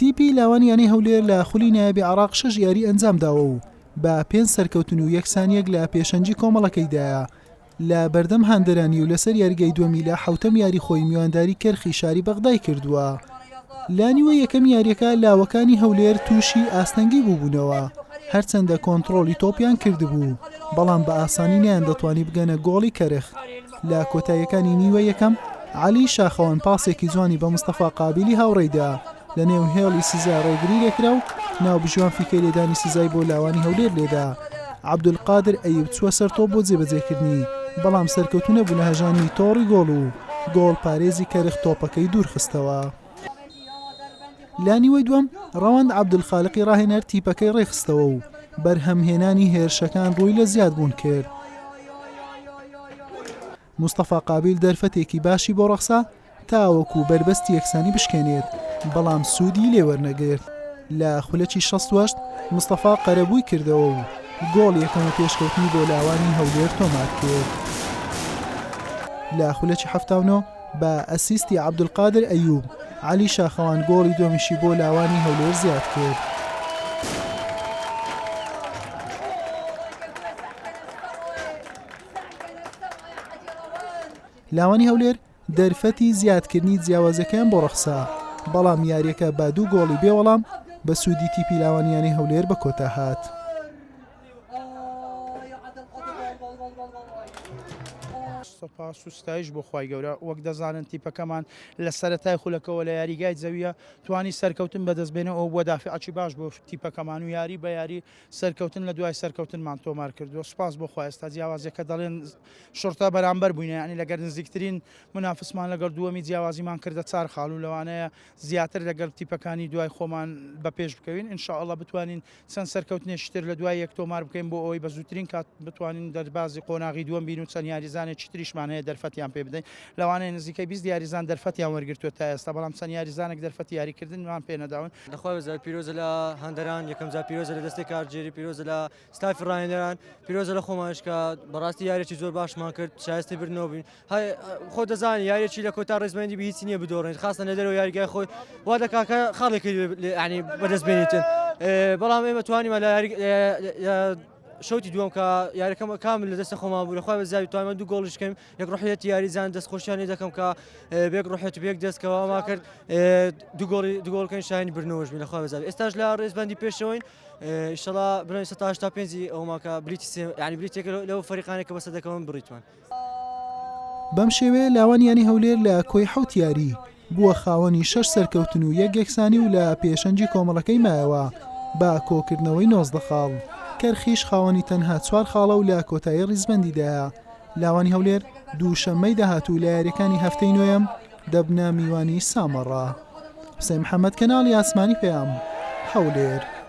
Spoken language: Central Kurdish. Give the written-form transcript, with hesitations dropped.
تیپی لاوانیانی هەولێر لە خولی نایەبی عێراق 6 یاری ئەنجامداوە و بە 5 سەرکەوتن و 1 سانیەک لە پێشەنجی کۆمەڵەکەیدایە لە بەردەم هاندەرانی و لەسەر یاریگەی دووەمی لە 7ەم یاری خۆی میوانداری کەرخی شاری بەغدای کردووە. لانیوە یەکەم یاریەکە لاوەکانی هەولێر تووشی ئاستەنگی بووبوونەوە هەرچەندە کۆنتڕۆلی تۆپیان کردبوو بەڵام بە ئاسانی نیان دەتوانی بگەنە گۆڵی کەرخ. لە کۆتاییەکانی نیوە یەکەم عەلی شاخەوان پاسێکی جوانی بە مستەفا قابیلی هاوڕێیدا لە نێو هێڵی سزا ڕێگری لێکرا و ناو بژوان فیکەی لێدانی سزای بۆ لاوانی هەولێر لێدا. عەبدولقادر ئەیوب چووە سەر تۆپ بۆ جێبەجێکردنی بەڵام سەرکەوتونە بوو لە هەژانی تۆڕی گۆڵ و گۆڵ پارێزی کەرخ تۆپەکەی دوور خستەوە. لانیوەی دووەم ڕەوەند عەبدولخالقی ڕاهێنەر تیپەکەی ڕێخستەوە و بەرهەمهێنانی هێرشەکان ڕووی لە زیادبوون کرد. مستەفا قابیل دەرفەتێکی باشی بۆ ڕەخسا تاوەکو بربەستی یەکسانی بشکێنێت بەڵام سوودی لێوەرنەگرت. لە خولەکی 68 مستەفا قەرەبووی کردەوە و گۆڵ یەکەمە پێشکەوتنی بۆ لاوانی هەولێر تۆمار کرد. لە خولەکی 79 بە ئەسیستی عەبدولقادر ئەیوب عەلی شاخەوان گۆڵی دۆمیشی بۆ لاوانی هەولێر زیاد کرد. لاوانی هەولێر دەرفەتی زیادکردنی جیاوازەکەیان بۆ ڕەخسا بەڵام یاریەکە با 2 گۆڵی بێوەڵام بە سوودی تیپی لاوانیانی هەولێر بە کۆتا هات. سپاس و ستایش بۆ خوای گەورە وەک دەزانن تیپەکەمان لە سەرەتای خولەکەەوە لە یاریگای زەویە توانی سەرکەوتن بەدەستبێنەوە بۆ دافعی باش بۆ تیپەکەمان و یاری بە یاری سەرکەوتن لە دوای سەرکەوتنمان تۆمار کردووە. سپاس بۆ خوای ئێستا جیاوازیەکە دەڵێن شورتا بەرامبەر بووینە ینی لەگەر نزیکترین منافسمان لەگەر دووەمی جیاوازیمان کردە 4 خاڵ و لەوانەیە زیاتر لەگەر تیپەکانی دوای خۆمان بەپێش بکەوین ئینشاءالله بتوانین چەند سەرکەوتنێشتر لە دوای یەک تۆمار بکەین بۆ ئەوەی بە زووترین کات بتوانین دەربازی قۆناغی دووەم بین و چەند یاریزانێکی تریشمان هەیە دەرفەتیان پێ بدەین. لەوانەیە نزیکەی 20 یاریزان دەرفەتیان وەرگرتووە تا ئێستا بەڵام چەند یاریزانێک دەرفەتی یاریکردنمان پێ نەداون. دەخوای بەزار پیرۆزە لە هەندەران یەکەم جار پیرۆزە لە دەستی کارگێری پیرۆزە لە ستافی ڕاهێنەران پیرۆزە لە خۆمانشکە بەڕاستی یاریێکی زۆر باشمان کرد شایسته برنەوە بین خۆ دەزانین یاریێکی لە کۆتا ڕێزمەندی بە هیچی نییە بدۆڕێن خاستە لە دەرەوە یاریگای خۆی وا دەکاکە خاڵێکی ینی بەدەستبێنیتن بەڵام ئێمە توانیمە لە شوتی دووەم کە یاریەکەم کامل لە دەستە خۆمان بوو لەخوای بەزاوی توانمە 2 گۆڵشکەم یەک ڕۆحیەتی یاریزان دەستخۆشیانی دەکەم کە بێک ڕۆحێت و بێک دەستکەوە ما کرد 2 گۆڵەکەی شایانی برنەوەش بین لەخوای بەزاوی ئێستاش لە ڕێزبەندی پێشەوەین ئینشەڵا بڵێن 85 ئەوماکە بریتی ینی بریتێک لەو فەریقانێکە بەسە دەکەون بڕیتوان. بەم شێوەیە لاوانیانی هەولێر لە کۆی 7 یاری بووە خاوەنی 6 سەرکەوتن و 1 یەکسانی و لە پێشەنجی کۆمەڵەکەی مایەوە با کۆکردنەوەی 19 خاڵ. کەرخیش خاوەنی تەنها 4 خاڵە و لە کۆتایی ڕیزبەندیدایە. لاوانی هەولێر دووشەممەی داهاتوو لە یاریەکانی هەفتەی نوێم دەبنە میوانی سامەڕە. حوسێن محەممەد کەناڵی ئاسمانی پێیام هەولێر.